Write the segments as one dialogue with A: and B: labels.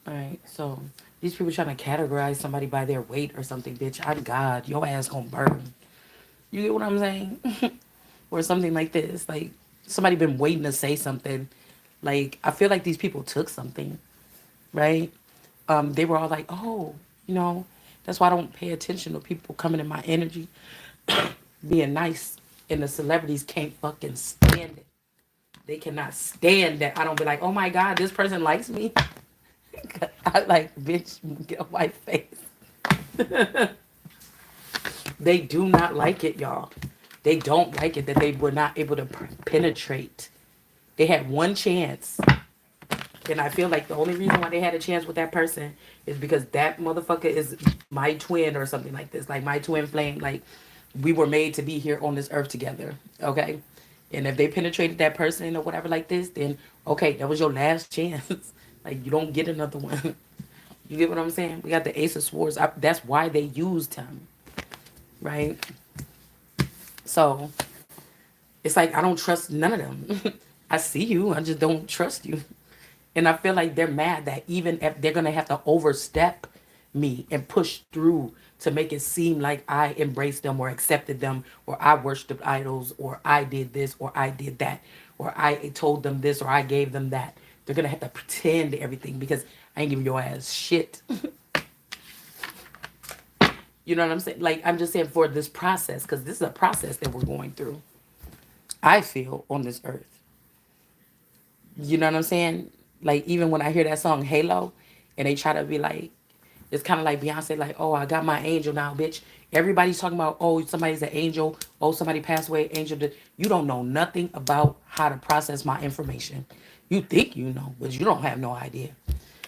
A: All right, so these people trying to categorize somebody by their weight or something, bitch. I'm God. Your ass gonna burn. You get what I'm saying? Or something like this. Like somebody been waiting to say something. Like I feel like these people took something, right? They were all like, oh, you know, that's why I don't pay attention to people coming in my energy, being nice, and the celebrities can't fucking stand it. They cannot stand that I don't be like, oh my God, this person likes me. I like, bitch, get a white face. They do not like it, y'all. They don't like it that they were not able to penetrate. They had one chance. And I feel like the only reason why they had a chance with that person is because that motherfucker is my twin or something like this. Like my twin flame. Like we were made to be here on this earth together. Okay? And if they penetrated that person or whatever like this, then okay, that was your last chance. Like you don't get another one. You get what I'm saying? We got the Ace of Swords. That's why they used him. Right? So it's like I don't trust none of them. I see you, I just don't trust you. And I feel like they're mad that even if they're gonna have to overstep me and push through to make it seem like I embraced them or accepted them or I worshiped idols or I did this or I did that or I told them this or I gave them that. They're gonna have to pretend everything because I ain't giving your ass shit. You know what I'm saying? Like I'm just saying for this process, because this is a process that we're going through. I feel on this earth. You know what I'm saying? Like even when I hear that song Halo, and they try to be like, it's kind of like Beyonce, like, oh, I got my angel now, bitch. Everybody's talking about, oh, somebody's an angel. Oh, somebody passed away, angel. You don't know nothing about how to process my information. You think you know, but you don't have no idea.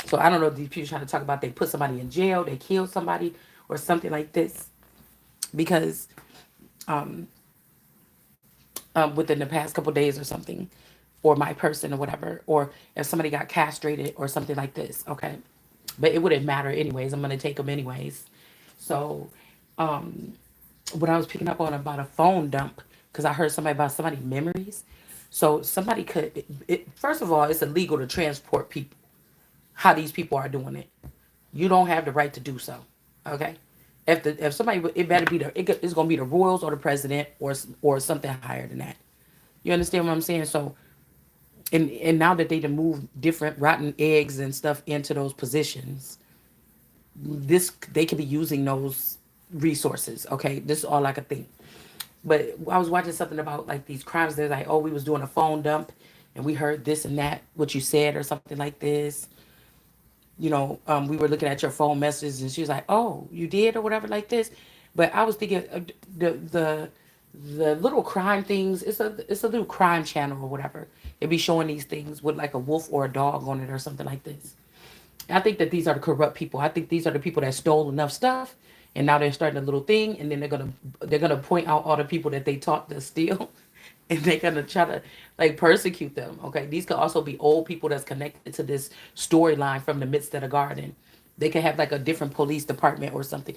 A: So I don't know if these people trying to talk about they put somebody in jail, they killed somebody, or something like this, because within the past couple days or something, or my person or whatever, or if somebody got castrated or something like this, okay? But it wouldn't matter anyways. I'm gonna take them anyways. So, what I was picking up on about a phone dump, because I heard somebody about somebody's memories. So somebody could. First of all, it's illegal to transport people. How these people are doing it, you don't have the right to do so. Okay. If somebody, it better be it's gonna be the royals or the president or something higher than that. You understand what I'm saying? So and now that they done moved different rotten eggs and stuff into those positions, this they could be using those resources. Okay, this is all I could think. But I was watching something about like these crimes. They're like, oh, we was doing a phone dump, and we heard this and that, what you said or something like this. We were looking at your phone messages, and she was like, oh, you did or whatever like this. But I was thinking the little crime things. It's a little crime channel or whatever. They be showing these things with like a wolf or a dog on it or something like this. I think that these are the corrupt people. I think these are the people that stole enough stuff, and now they're starting a little thing, and then they're gonna point out all the people that they taught to steal, and they're gonna try to like persecute them. Okay, these could also be old people that's connected to this storyline from the midst of the garden. They could have like a different police department or something,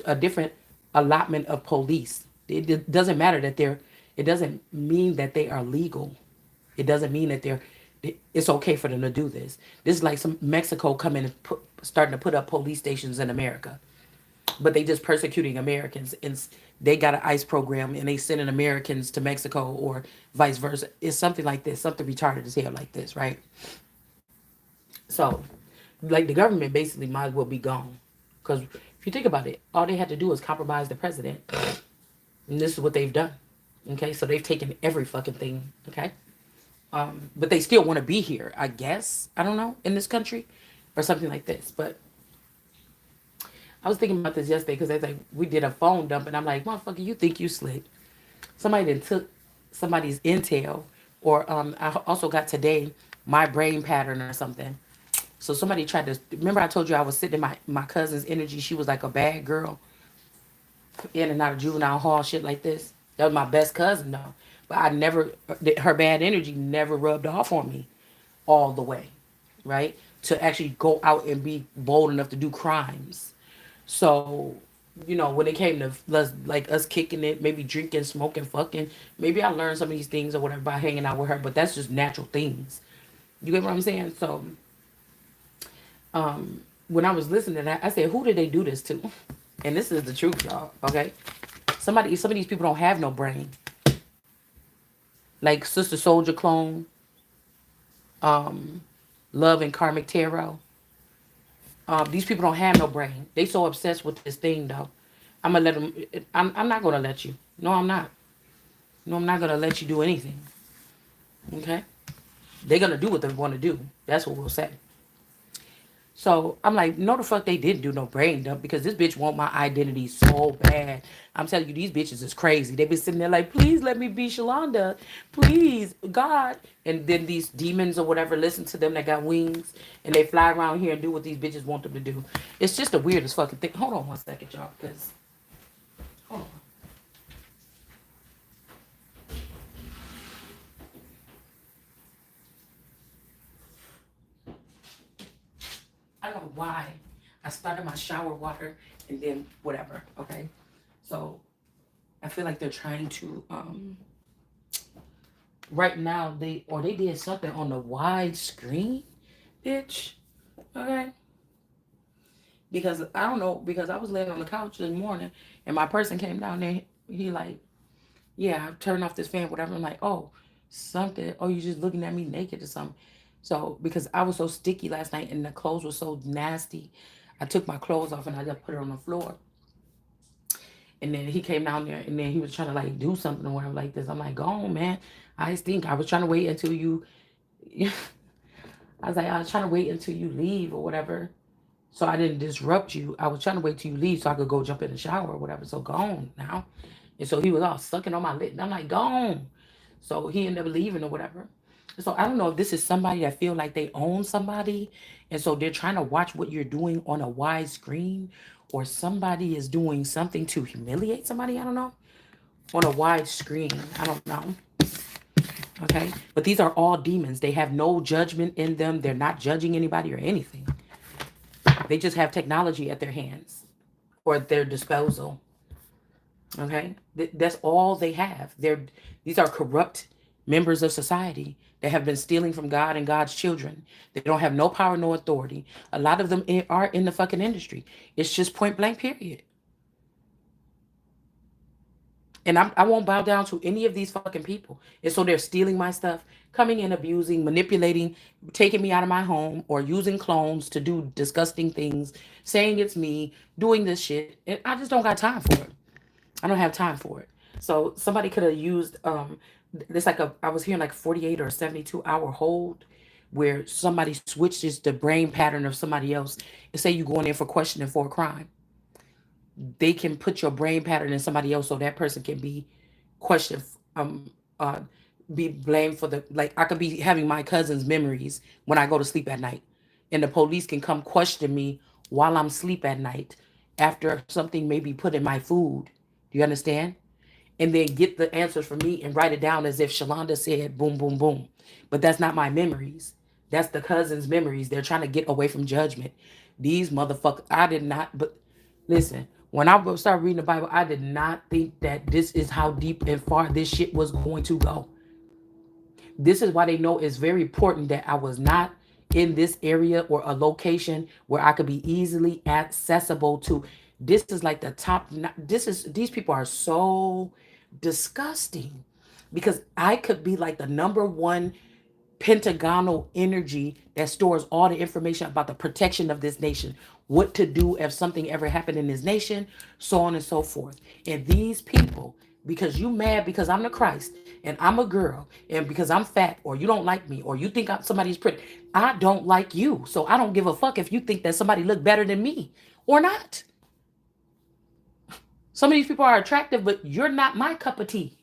A: a different allotment of police. It doesn't matter that they're. It doesn't mean that they are legal. It doesn't mean that it's okay for them to do this. This is like some Mexico coming and starting to put up police stations in America, but they just persecuting Americans and they got an ICE program and they sending Americans to Mexico or vice versa. It's something like this, something retarded as hell like this, right? So, like the government basically might as well be gone, because if you think about it, all they had to do was compromise the president, and this is what they've done. Okay, so they've taken every fucking thing. Okay, but they still want to be here, I guess. I don't know, in this country or something like this. But I was thinking about this yesterday because they like we did a phone dump, and I'm like, motherfucker, you think you slick? Somebody then took somebody's intel, or I also got today my brain pattern or something. So somebody tried to remember I told you I was sitting in my cousin's energy. She was like a bad girl, in and out of juvenile hall, shit like this. That was my best cousin though, but I never her bad energy never rubbed off on me all the way, right? To actually go out and be bold enough to do crimes. So, when it came to like us kicking it, maybe drinking, smoking, fucking, maybe I learned some of these things or whatever by hanging out with her, but that's just natural things. You get what I'm saying? So when I was listening to that, I said, who did they do this to? And this is the truth, y'all. Okay. Some of these people don't have no brain. Like Sister Soldier Clone, um, Love and Karmic Tarot. These people don't have no brain. They so obsessed with this thing though. I'm gonna let them. I'm not gonna let you. No, I'm not. No, I'm not gonna let you do anything. Okay. They're gonna do what they want to do. That's what we'll say. So I'm like, no, the fuck they didn't do no brain dump because this bitch want my identity so bad. I'm telling you, these bitches is crazy. They been sitting there like, please let me be Shalonda, please, God. And then these demons or whatever listen to them that got wings and they fly around here and do what these bitches want them to do. It's just the weirdest fucking thing. Hold on one second, y'all, because hold on. I don't know why I started my shower water and then whatever. Okay, so I feel like they're trying to right now they did something on the wide screen, bitch. Okay, because I don't know because I was laying on the couch this morning and my person came down there. He like, yeah, I turned off this fan, whatever. I'm like, oh, something. Oh, you just looking at me naked or something. So because I was so sticky last night and the clothes were so nasty, I took my clothes off and I just put it on the floor. And then he came down there and then he was trying to like do something or whatever like this. I'm like, go on, man. I stink. I was trying to wait until you I was like, I was trying to wait until you leave or whatever. So I didn't disrupt you. I was trying to wait till you leave so I could go jump in the shower or whatever. So go on now. And so he was all sucking on my lip. And I'm like, go on. So he ended up leaving or whatever. So I don't know if this is somebody that feel like they own somebody. And so they're trying to watch what you're doing on a wide screen. Or somebody is doing something to humiliate somebody. I don't know. On a wide screen. I don't know. Okay. But these are all demons. They have no judgment in them. They're not judging anybody or anything. They just have technology at their hands or at their disposal. Okay, that's all they have. These are corrupt members of society that have been stealing from God and God's children. They don't have no power, no authority. A lot of them are in the fucking industry. It's just point blank, period. And I won't bow down to any of these fucking people. And so they're stealing my stuff, coming in, abusing, manipulating, taking me out of my home, or using clones to do disgusting things, saying it's me, doing this shit. And I just don't got time for it. I don't have time for it. So somebody could have used it's like I was hearing like 48 or 72-hour hold where somebody switches the brain pattern of somebody else and say you going in for questioning for a crime. They can put your brain pattern in somebody else so that person can be questioned uh be blamed for the like I could be having my cousin's memories when I go to sleep at night and the police can come question me while I'm asleep at night after something may be put in my food. Do you understand? And then get the answers from me and write it down as if Shalonda said boom, boom, boom. But that's not my memories. That's the cousin's memories. They're trying to get away from judgment. These motherfuckers, I did not, but listen, when I started reading the Bible, I did not think that this is how deep and far this shit was going to go. This is why they know it's very important that I was not in this area or a location where I could be easily accessible to. This is like the top. These people are so disgusting because I could be like the number one pentagonal energy that stores all the information about the protection of this nation, what to do if something ever happened in this nation, so on and so forth. And these people, because you mad because I'm the Christ and I'm a girl and because I'm fat or you don't like me or you think somebody's pretty, I don't like you. So I don't give a fuck if you think that somebody look better than me or not. Some of these people are attractive, but you're not my cup of tea.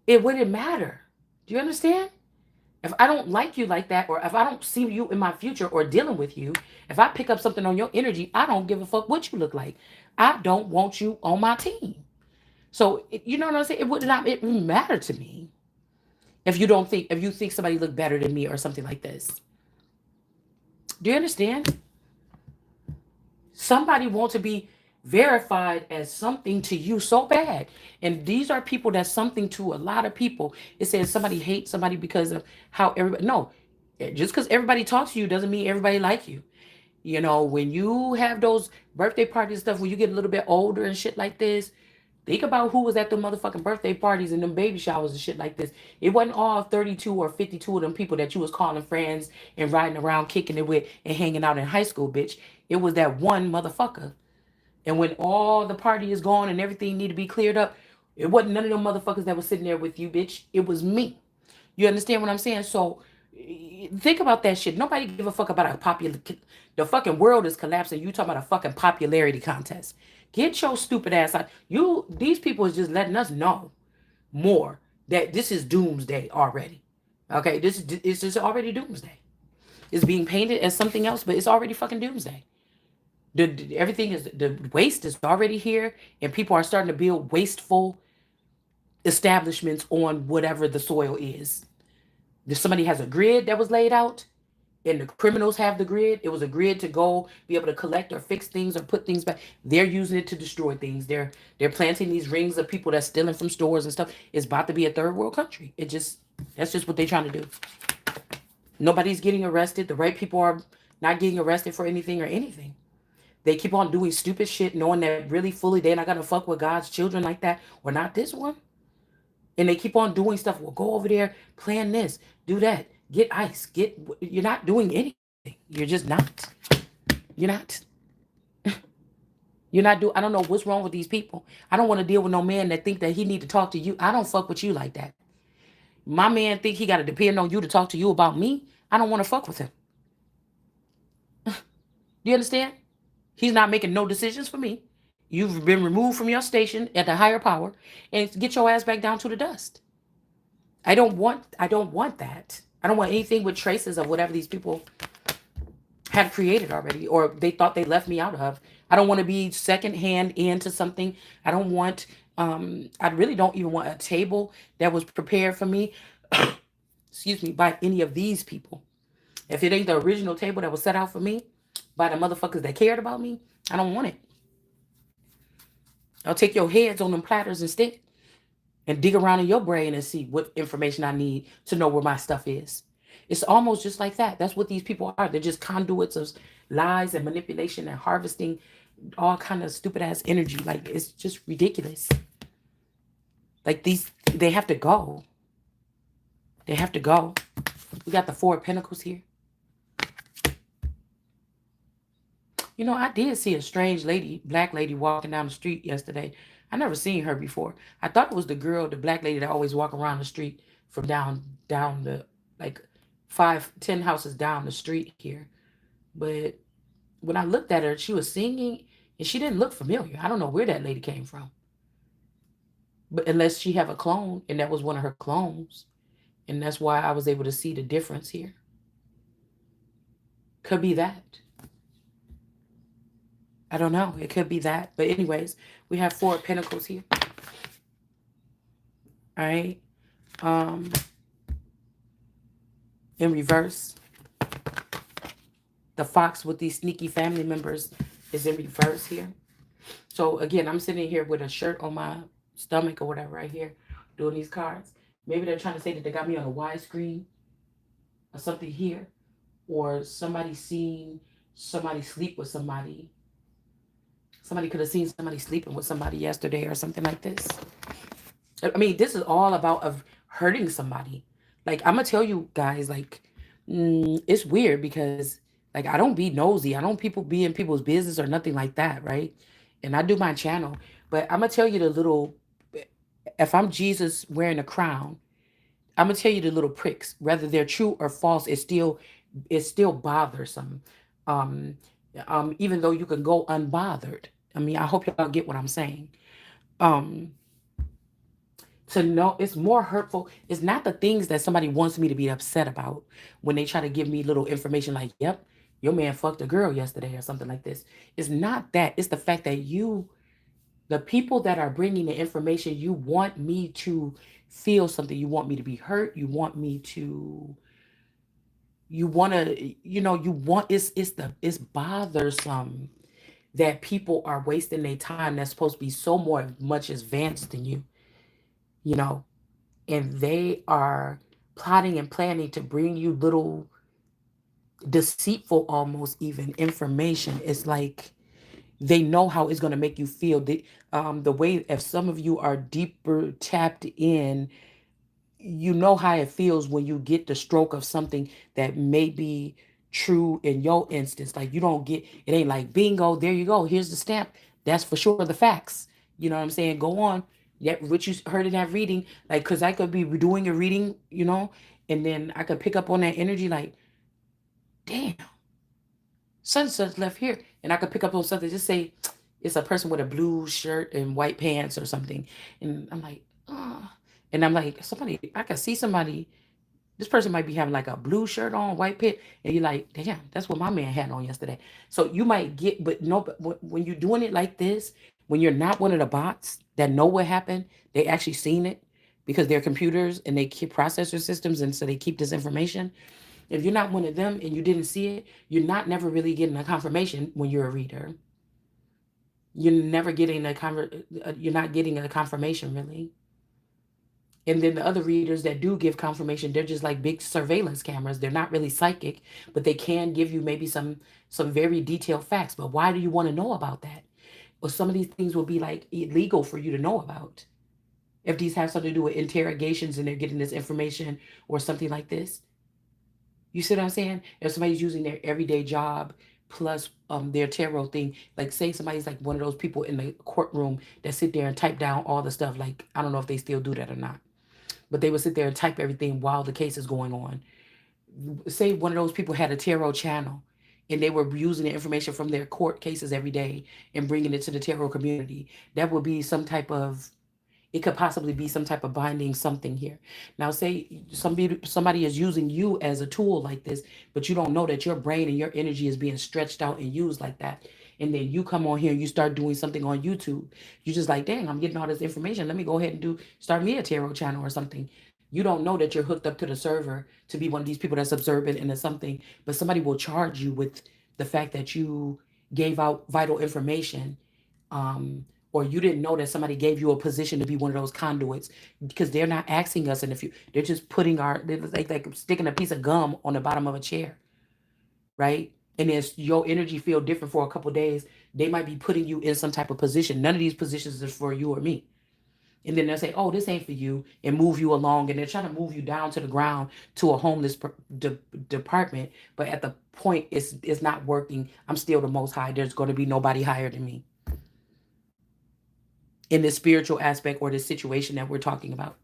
A: It wouldn't matter. Do you understand? If I don't like you like that, or if I don't see you in my future or dealing with you, if I pick up something on your energy, I don't give a fuck what you look like. I don't want you on my team. So you know what I'm saying? It wouldn't matter to me if you think somebody look better than me or something like this. Do you understand? Somebody wants to be verified as something to you so bad. And these are people that's something to a lot of people. It says somebody hates somebody because of how everybody. No. Just because everybody talks to you doesn't mean everybody like you. When you have those birthday parties and stuff, when you get a little bit older and shit like this, think about who was at the motherfucking birthday parties and them baby showers and shit like this. It wasn't all 32 or 52 of them people that you was calling friends and riding around kicking it with and hanging out in high school, bitch. It was that one motherfucker. And when all the party is gone and everything need to be cleared up, it wasn't none of them motherfuckers that was sitting there with you, bitch. It was me. You understand what I'm saying? So think about that shit. Nobody give a fuck about a popular. The fucking world is collapsing. You talking about a fucking popularity contest? Get your stupid ass out. These people is just letting us know more that this is doomsday already. Okay, it's just already doomsday. It's being painted as something else, but it's already fucking doomsday. Everything is the waste is already here, and people are starting to build wasteful establishments on whatever the soil is. If somebody has a grid that was laid out, and the criminals have the grid, it was a grid to go be able to collect or fix things or put things back. They're using it to destroy things. They're planting these rings of people that's stealing from stores and stuff. It's about to be a third world country. That's just what they're trying to do. Nobody's getting arrested. The right people are not getting arrested for anything or anything. They keep on doing stupid shit, knowing that really fully they're not gonna fuck with God's children like that, or not this one. And they keep on doing stuff. Well, go over there, plan this, do that, get ice, get. You're not doing anything. You're just not. You're not. You're not do. I don't know what's wrong with these people. I don't want to deal with no man that think that he need to talk to you. I don't fuck with you like that. My man think he got to depend on you to talk to you about me. I don't want to fuck with him. Do you understand? He's not making no decisions for me. You've been removed from your station at the higher power, and get your ass back down to the dust. I don't want that. I don't want anything with traces of whatever these people have created already or they thought they left me out of. I don't want to be secondhand into something. I don't want I really don't even want a table that was prepared for me, excuse me, by any of these people. If it ain't the original table that was set out for me by the motherfuckers that cared about me, I don't want it. I'll take your heads on them platters instead and dig around in your brain and see what information I need to know where my stuff is. It's almost just like that. That's what these people are. They're just conduits of lies and manipulation and harvesting all kind of stupid ass energy. Like it's just ridiculous. Like they have to go. They have to go. We got the Four of Pentacles here. I did see a strange lady, black lady, walking down the street yesterday. I never seen her before. I thought it was the black lady that always walk around the street from down the like 5, 10 houses down the street here. But when I looked at her, she was singing and she didn't look familiar. I don't know where that lady came from. But unless she have a clone and that was one of her clones. And that's why I was able to see the difference here. Could be that. I don't know. It could be that. But anyways, we have Four of Pentacles here. All right. Um, in reverse. The fox with these sneaky family members is in reverse here. So again, I'm sitting here with a shirt on my stomach or whatever right here, doing these cards. Maybe they're trying to say that they got me on a widescreen or something here, or somebody seen somebody sleep with somebody. Somebody could have seen somebody sleeping with somebody yesterday or something like this. I mean, this is all about of hurting somebody. Like I'm gonna tell you guys, like it's weird because like I don't be nosy. I don't people be in people's business or nothing like that, right? And I do my channel, but I'm gonna tell you the little. If I'm Jesus wearing a crown, I'm gonna tell you the little pricks, whether they're true or false. It's still bothersome. Um, even though you can go unbothered. I mean, I hope y'all get what I'm saying. Um, to know it's more hurtful. It's not the things that somebody wants me to be upset about when they try to give me little information like, "Yep, your man fucked a girl yesterday" or something like this. It's not that. It's the fact that the people that are bringing the information, you want me to feel something. You want me to be hurt. You want me to. You want to. You want. It's bothersome that people are wasting their time that's supposed to be so more much advanced than you. You know, and they are plotting and planning to bring you little. deceitful almost even information. It's like they know how it's going to make you feel. The way, if some of you are deeper tapped in, you know how it feels when you get the stroke of something that may be true in your instance. Like you don't get it, ain't like bingo, there you go, here's the stamp. That's for sure the facts. You know what I'm saying? Go on. Yeah, what you heard in that reading, like, because I could be doing a reading, and then I could pick up on that energy, like, damn, such and such left here. And I could pick up on something, just say it's a person with a blue shirt and white pants or something. And I'm like, oh. And I'm like, somebody, I could see somebody, this person might be having like a blue shirt on, white pit, and you're like, damn, that's what my man had on yesterday. So you might get, but no, but when you're doing it like this, when you're not one of the bots that know what happened, they actually seen it because they're computers and they keep processor systems, and so they keep this information. If you're not one of them and you didn't see it, you're not never really getting a confirmation when you're a reader. You're never getting you're not getting a confirmation really. And then the other readers that do give confirmation, they're just like big surveillance cameras. They're not really psychic, but they can give you maybe some very detailed facts. But why do you want to know about that? Well, some of these things will be like illegal for you to know about. If these have something to do with interrogations and they're getting this information or something like this. You see what I'm saying? If somebody's using their everyday job plus their tarot thing, like say somebody's like one of those people in the courtroom that sit there and type down all the stuff. Like I don't know if they still do that or not, but they would sit there and type everything while the case is going on. Say one of those people had a tarot channel and they were using the information from their court cases every day and bringing it to the tarot community. That would be some type of, it could possibly be some type of binding something here. Now, say somebody is using you as a tool like this, but you don't know that your brain and your energy is being stretched out and used like that. And then you come on here and you start doing something on YouTube. You're just like, dang, I'm getting all this information. Let me go ahead and start me a tarot channel or something. You don't know that you're hooked up to the server to be one of these people that's observant into something, but somebody will charge you with the fact that you gave out vital information, or you didn't know that somebody gave you a position to be one of those conduits, because they're not asking us. And if you, they're just putting they're like sticking a piece of gum on the bottom of a chair, right? And as your energy feel different for a couple of days, they might be putting you in some type of position. None of these positions is for you or me. And then they'll say, oh, this ain't for you, and move you along. And they're trying to move you down to the ground to a homeless department. But at the point, it's not working. I'm still the most high. There's going to be nobody higher than me in this spiritual aspect or this situation that we're talking about.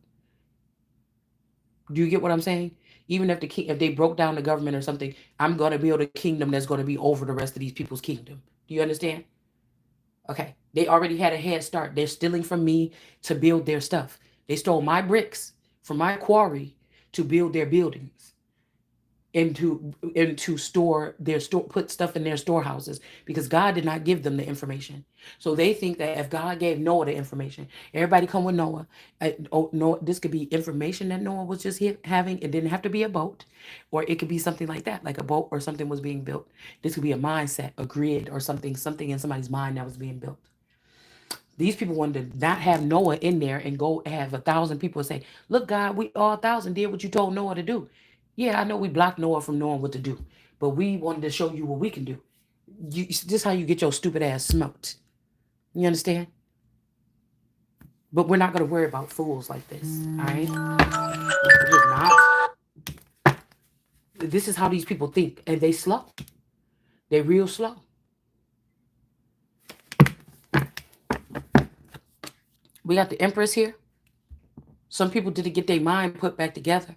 A: Do you get what I'm saying? Even if if they broke down the government or something, I'm going to build a kingdom that's going to be over the rest of these people's kingdom. Do you understand? Okay. They already had a head start. They're stealing from me to build their stuff. They stole my bricks from my quarry to build their buildings, and to put stuff in their storehouses, because God did not give them the information. So they think that if God gave Noah the information, everybody come with Noah. Oh no, this could be information that Noah was just having. It didn't have to be a boat, or it could be something like that, like a boat or something was being built. This could be a mindset, a grid, or something in somebody's mind that was being built. These people wanted to not have Noah in there and go have 1,000 people say, look, God, we all 1,000 did what you told Noah to do. Yeah, I know we blocked Noah from knowing what to do, but we wanted to show you what we can do. This is how you get your stupid ass smoked. You understand? But we're not going to worry about fools like this, all right? We're not. This is how these people think, and they slow. They real slow. We got the Empress here. Some people didn't get their mind put back together.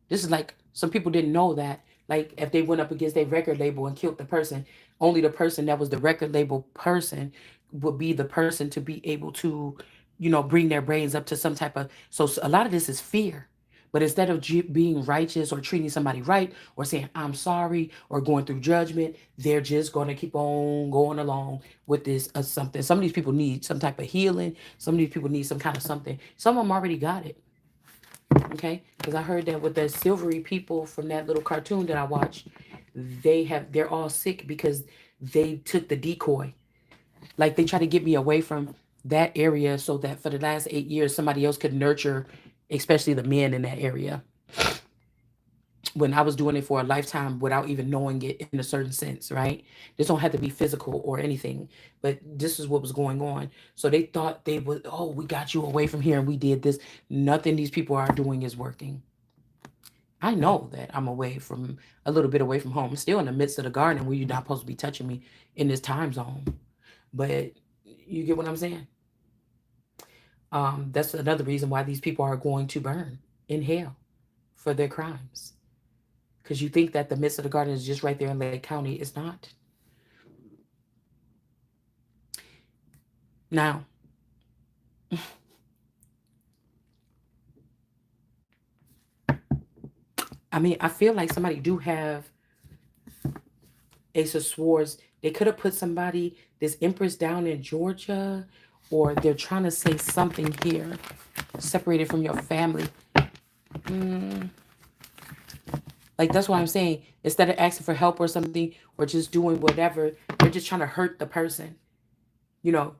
A: This is like, some people didn't know that. Like if they went up against a record label and killed the person, only the person that was the record label person would be the person to be able to, bring their brains up to some type of. So a lot of this is fear. But instead of being righteous or treating somebody right or saying, I'm sorry, or going through judgment, they're just going to keep on going along with this something. Some of these people need some type of healing. Some of these people need some kind of something. Some of them already got it. Okay, because I heard that with the silvery people from that little cartoon that I watched, they're all sick because they took the decoy. Like they try to get me away from that area so that for the last 8 years somebody else could nurture, especially the men in that area. when I was doing it for a lifetime without even knowing it in a certain sense, right? This don't have to be physical or anything, but this is what was going on. So they thought they would, oh, we got you away from here and we did this. Nothing these people are doing is working. I know that I'm away from a little bit away from home. I'm still in the midst of the garden where you're not supposed to be touching me in this time zone. But you get what I'm saying? That's another reason why these people are going to burn in hell for their crimes. Because you think that the midst of the garden is just right there in Lake County. It's not. Now, I mean, I feel like somebody do have Ace of Swords. They could have put somebody, this Empress down in Georgia, or they're trying to say something here, separated from your family. Mm, like that's what I'm saying. Instead of asking for help or something, or just doing whatever, they're just trying to hurt the person. You know,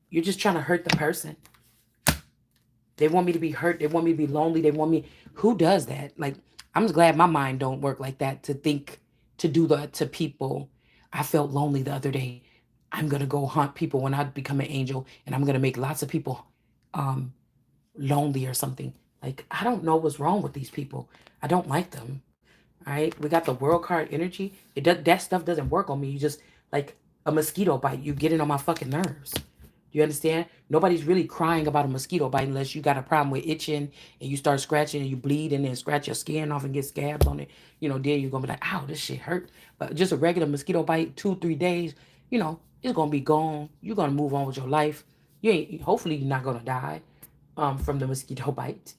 A: you're just trying to hurt the person. They want me to be hurt. They want me to be lonely. They want me. Who does that? Like, I'm just glad my mind don't work like that to think, to do that to people. I felt lonely the other day. I'm gonna go hunt people when I become an angel, and I'm gonna make lots of people um lonely or something. Like, I don't know what's wrong with these people. I don't like them. All right, we got the world card energy. It does, that stuff doesn't work on me. You just like a mosquito bite. You get it on my fucking nerves. You understand? Nobody's really crying about a mosquito bite unless you got a problem with itching and you start scratching and you bleed and then scratch your skin off and get scabs on it. Then you're gonna be like, ow, this shit hurt. But just a regular mosquito bite, 2, 3 days, it's gonna be gone. You're gonna move on with your life. You ain't. Hopefully, you're not gonna die from the mosquito bite.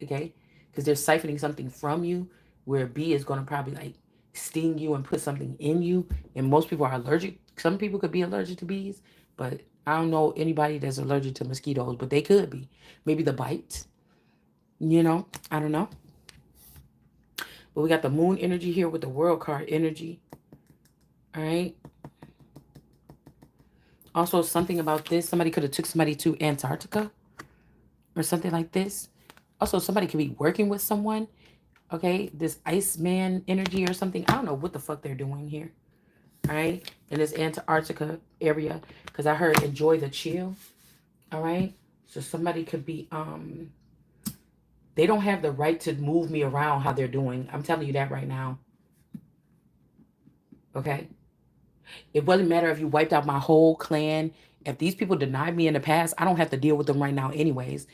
A: Okay, because they're siphoning something from you, where a bee is gonna probably like sting you and put something in you. And most people are allergic. Some people could be allergic to bees, but I don't know anybody that's allergic to mosquitoes, but they could be. Maybe the bite, I don't know. But we got the moon energy here with the world card energy. All right. Also, something about this. Somebody could have took somebody to Antarctica or something like this. Also, somebody could be working with someone. Okay. This Iceman energy or something. I don't know what the fuck they're doing here. All right. In this Antarctica area. Because I heard enjoy the chill. All right. So somebody could be they don't have the right to move me around how they're doing. I'm telling you that right now. Okay? It doesn't matter if you wiped out my whole clan. If these people denied me in the past, I don't have to deal with them right now anyways.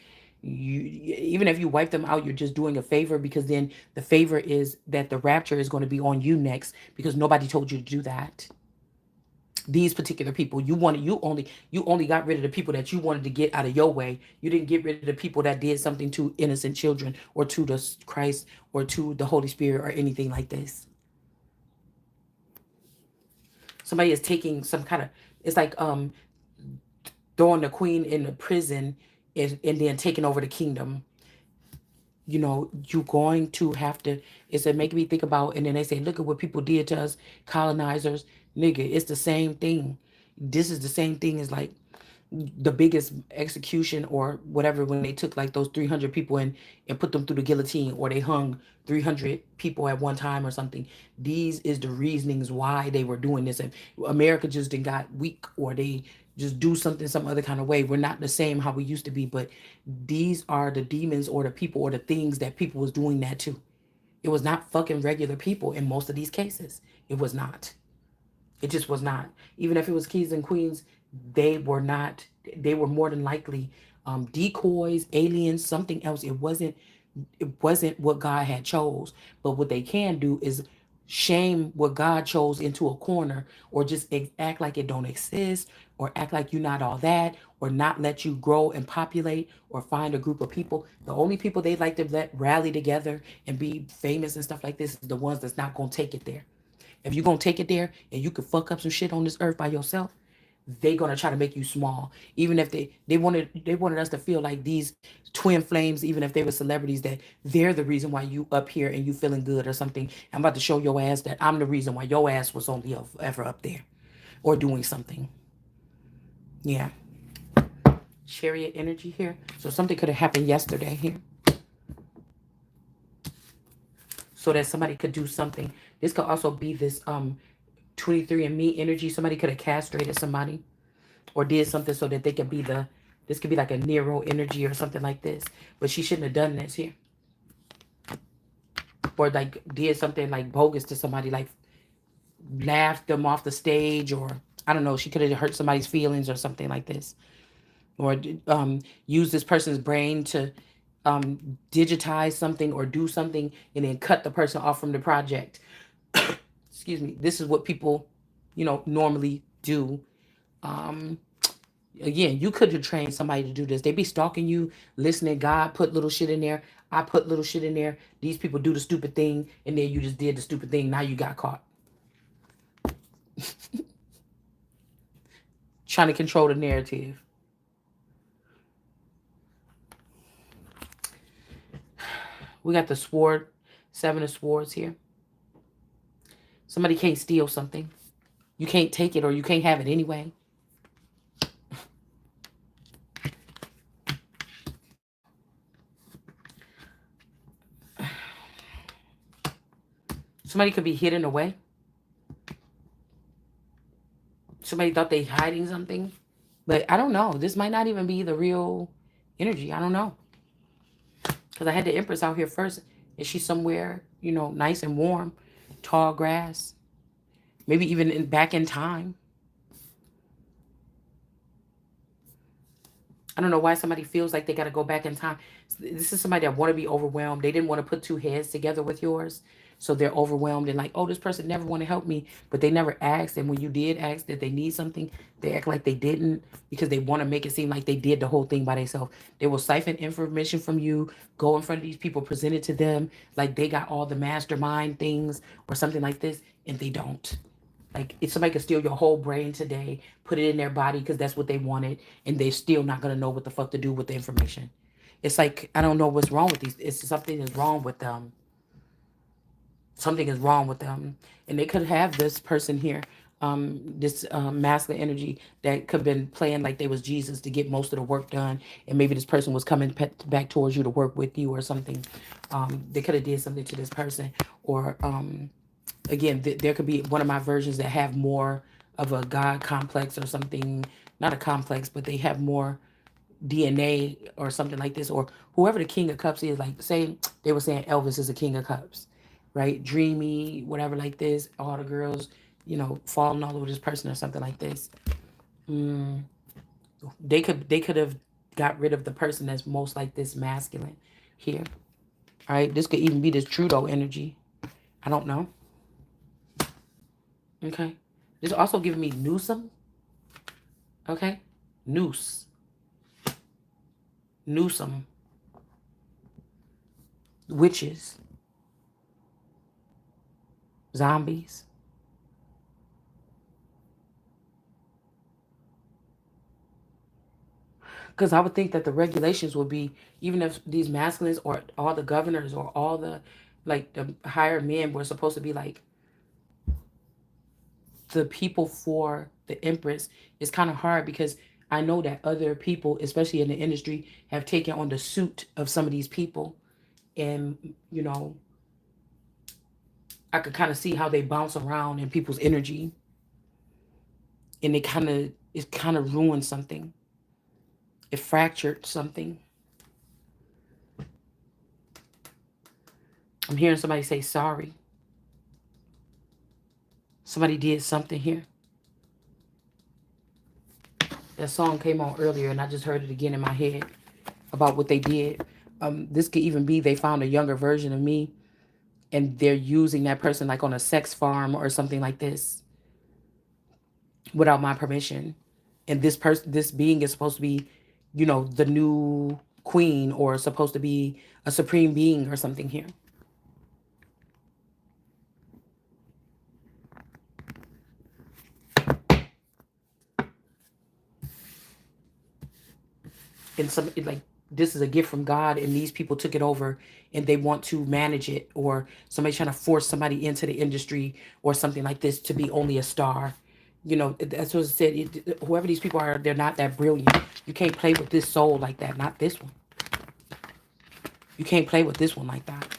A: Even if you wipe them out, you're just doing a favor, because then the favor is that the rapture is going to be on you next, because nobody told you to do that. These particular people, you only got rid of the people that you wanted to get out of your way. You didn't get rid of the people that did something to innocent children or to the Christ or to the Holy Spirit or anything like this. Somebody is taking some kind of, it's like throwing the queen in the prison, and then taking over the kingdom. You're going to have to, it's a making me think about, and then they say, look at what people did to us, colonizers. Nigga, it's the same thing. This is the same thing as like the biggest execution or whatever, when they took like those 300 people and put them through the guillotine, or they hung 300 people at one time or something. These is the reasonings why they were doing this. And America just didn't got weak, or they just do something some other kind of way. We're not the same how we used to be, but these are the demons or the people or the things that people was doing that to. It was not fucking regular people in most of these cases. It was not. It just was not. Even if it was kings and queens, they were not. They were more than likely decoys, aliens, something else. It wasn't. It wasn't what God had chose. But what they can do is shame what God chose into a corner, or just act like it don't exist, or act like you're not all that, or not let you grow and populate, or find a group of people. The only people they like to let rally together and be famous and stuff like this is the ones that's not gonna take it there. If you're gonna take it there and you can fuck up some shit on this earth by yourself, they gonna try to make you small. Even if they wanted us to feel like these twin flames, even if they were celebrities, that they're the reason why you up here and you feeling good or something. I'm about to show your ass that I'm the reason why your ass was only ever up there or doing something. Yeah. Chariot energy here. So something could have happened yesterday here. so that somebody could do something. This could also be this 23andMe energy. Somebody could have castrated somebody or did something so that they could be the, this could be like a Nero energy or something like this. But she shouldn't have done this here. Or like did something like bogus to somebody, like laughed them off the stage, or I don't know, she could have hurt somebody's feelings or something like this. Or use this person's brain to digitize something or do something and then cut the person off from the project. Excuse me. This is what people, normally do. Um, Again, you could have trained somebody to do this. They be stalking you, listening. God put little shit in there. I put little shit in there. These people do the stupid thing, and then you just did the stupid thing. Now you got caught. Trying to control the narrative. We got the sword, 7 of swords here. Somebody can't steal something. You can't take it, or you can't have it anyway. Somebody could be hidden away. Somebody thought they hiding something. But I don't know. This might not even be the real energy. I don't know. Because I had the Empress out here first. And she's somewhere, nice and warm. Tall grass. Maybe even back in time. I don't know why somebody feels like they got to go back in time. This is somebody that want to be overwhelmed. They didn't want to put two heads together with yours. So they're overwhelmed and like, oh, this person never want to help me. But they never asked. And when you did ask that they need something, they act like they didn't because they want to make it seem like they did the whole thing by themselves. They will siphon information from you, go in front of these people, present it to them like they got all the mastermind things or something like this. And they don't. Like, if somebody could steal your whole brain today, put it in their body because that's what they wanted, and they're still not going to know what the fuck to do with the information. It's like, I don't know what's wrong with these. It's something is wrong with them. Something is wrong with them. And they could have this person here, this masculine energy that could have been playing like they was Jesus to get most of the work done. And maybe this person was coming back towards you to work with you or something. They could have did something to this person. Or, again, there could be one of my versions that have more of a God complex or something. Not a complex, but they have more DNA or something like this. Or whoever the King of Cups is, like, say they were saying Elvis is a King of Cups, right? Dreamy, whatever, like this. All the girls, falling all over this person or something like this. Mm, they could have got rid of the person that's most like this masculine here. All right, this could even be this Trudeau energy. I don't know. Okay. This also giving me Newsome. Okay. Noose. Newsome. Witches. Zombies. Because I would think that the regulations would be, even if these masculines or all the governors or all the, like, the higher men were supposed to be like the people for the Empress, it's kind of hard because I know that other people, especially in the industry, have taken on the suit of some of these people. And, I could kind of see how they bounce around in people's energy. And it kind of ruined something. It fractured something. I'm hearing somebody say sorry. Somebody did something here. That song came on earlier and I just heard it again in my head about what they did. This could even be they found a younger version of me and they're using that person like on a sex farm or something like this without my permission. And this being is supposed to be, the new queen or supposed to be a supreme being or something here. And like, this is a gift from God and these people took it over and they want to manage it, or somebody trying to force somebody into the industry or something like this to be only a star. That's what I said. Whoever these people are, they're not that brilliant. You can't play with this soul like that. Not this one. You can't play with this one like that.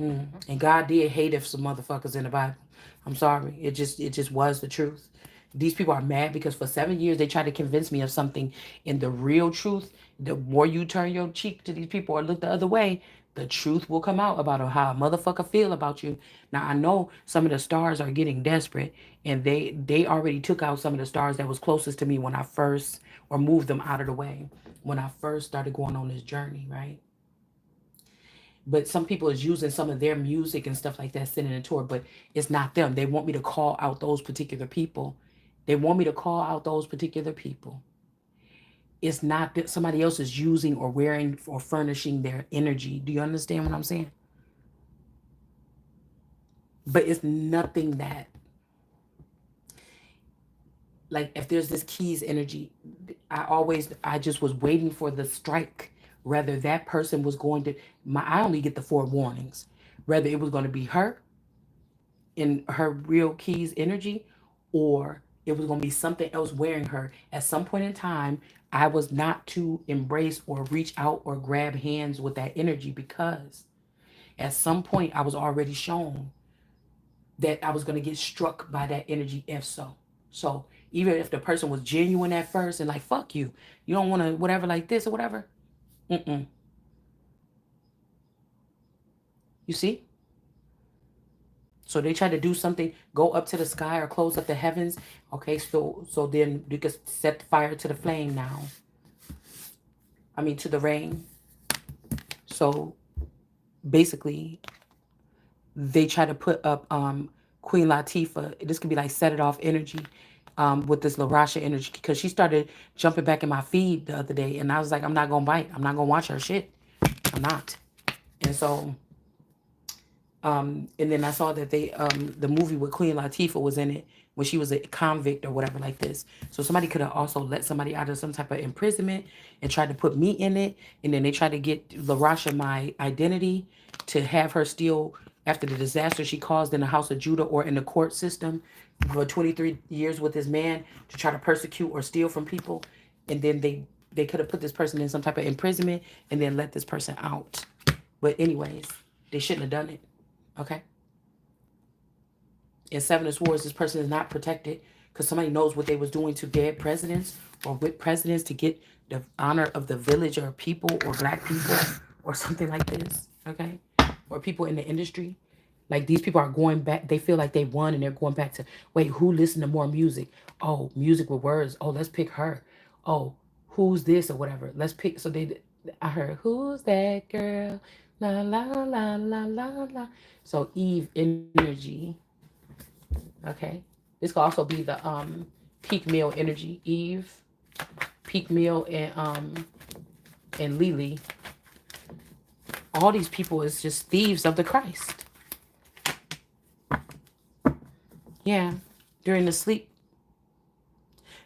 A: And God did hate if some motherfuckers in the Bible. I'm sorry. It just was the truth. These people are mad because for 7 years they tried to convince me of something. And the real truth, the more you turn your cheek to these people or look the other way, the truth will come out about how a motherfucker feel about you. Now I know some of the stars are getting desperate, and they already took out some of the stars that was closest to me when I first, or moved them out of the way when I first started going on this journey, right? But some people is using some of their music and stuff like that, sending a tour, but it's not them. They want me to call out those particular people. They want me to call out those particular people. It's not that somebody else is using or wearing or furnishing their energy. Do you understand what I'm saying? But it's nothing that, like, if there's this keys energy, I just was waiting for the strike. Whether that person was going to, I only get the four warnings. Whether it was going to be her in her real keys energy, or it was going to be something else wearing her at some point in time. I was not to embrace or reach out or grab hands with that energy, because at some point I was already shown that I was going to get struck by that energy, if so. So even if the person was genuine at first and like, fuck you, you don't want to whatever like this or whatever. Mm-mm. You see? So they try to do something, go up to the sky or close up the heavens. Okay, so then you can set fire to the flame now. I mean, to the rain. So basically, they try to put up Queen Latifah. This could be like set it off energy, with this LaRasha energy, because she started jumping back in my feed the other day, and I was like, I'm not gonna bite. I'm not gonna watch her shit. I'm not. And so and then I saw that the movie with Queen Latifah was in it when she was a convict or whatever like this. So somebody could have also let somebody out of some type of imprisonment and tried to put me in it. And then they tried to get LaRasha my identity to have her steal after the disaster she caused in the House of Judah or in the court system for 23 years with this man, to try to persecute or steal from people. And then they could have put this person in some type of imprisonment and then let this person out. But anyways, they shouldn't have done it. Okay. In Seven of Swords, this person is not protected because somebody knows what they was doing to dead presidents or with presidents to get the honor of the village or people or black people or something like this. Okay. Or people in the industry. Like, these people are going back. They feel like they won and they're going back to, wait, who listened to more music? Oh, music with words. Oh, let's pick her. Oh, who's this or whatever. Let's pick. So I heard, who's that girl? La, la, la, la, la, la. So Eve energy. Okay. This could also be the peak male energy. Eve, peak male, and Lily. All these people is just thieves of the Christ. Yeah. During the sleep.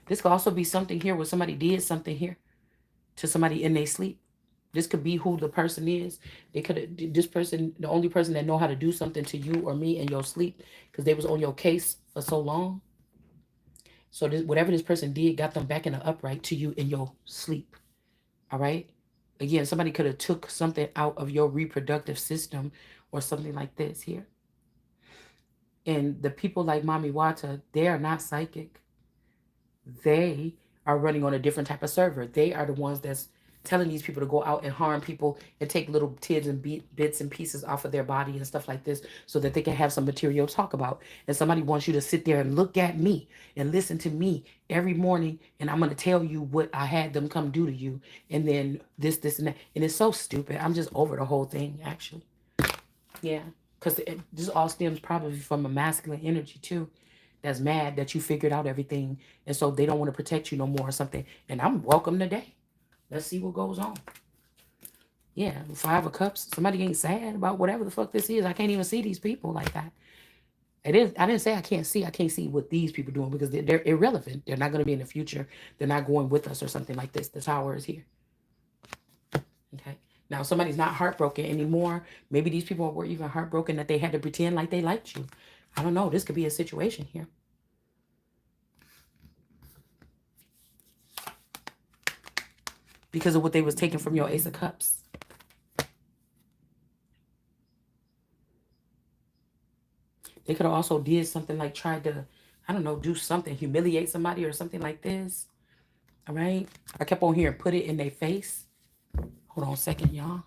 A: This could also be something here where somebody did something here to somebody in their sleep. This could be who the person is. They could, this person, the only person that know how to do something to you or me in your sleep, because they was on your case for so long. So this, whatever this person did got them back in the upright to you in your sleep. All right. Again, somebody could have took something out of your reproductive system or something like this here. And the people like Mami Wata, they are not psychic. They are running on a different type of server. They are the ones that's telling these people to go out and harm people and take little tids and bits and pieces off of their body and stuff like this so that they can have some material to talk about. And somebody wants you to sit there and look at me and listen to me every morning, and I'm going to tell you what I had them come do to you, and then this, and that. And it's so stupid. I'm just over the whole thing, actually. Yeah. Because this all stems probably from a masculine energy, too, that's mad that you figured out everything, and so they don't want to protect you no more or something. And I'm welcome today. Let's see what goes on. Yeah, Five of Cups. Somebody ain't sad about whatever the fuck this is. I can't even see these people like that. It is. I didn't say I can't see. I can't see what these people doing because they're irrelevant. They're not going to be in the future. They're not going with us or something like this. The Tower is here. Okay. Now, somebody's not heartbroken anymore. Maybe these people were even heartbroken that they had to pretend like they liked you. I don't know. This could be a situation here. Because of what they was taking from your Ace of Cups. They could have also did something like tried to, I don't know, do something, humiliate somebody or something like this. All right. I kept on hearing put it in their face. Hold on a second, y'all.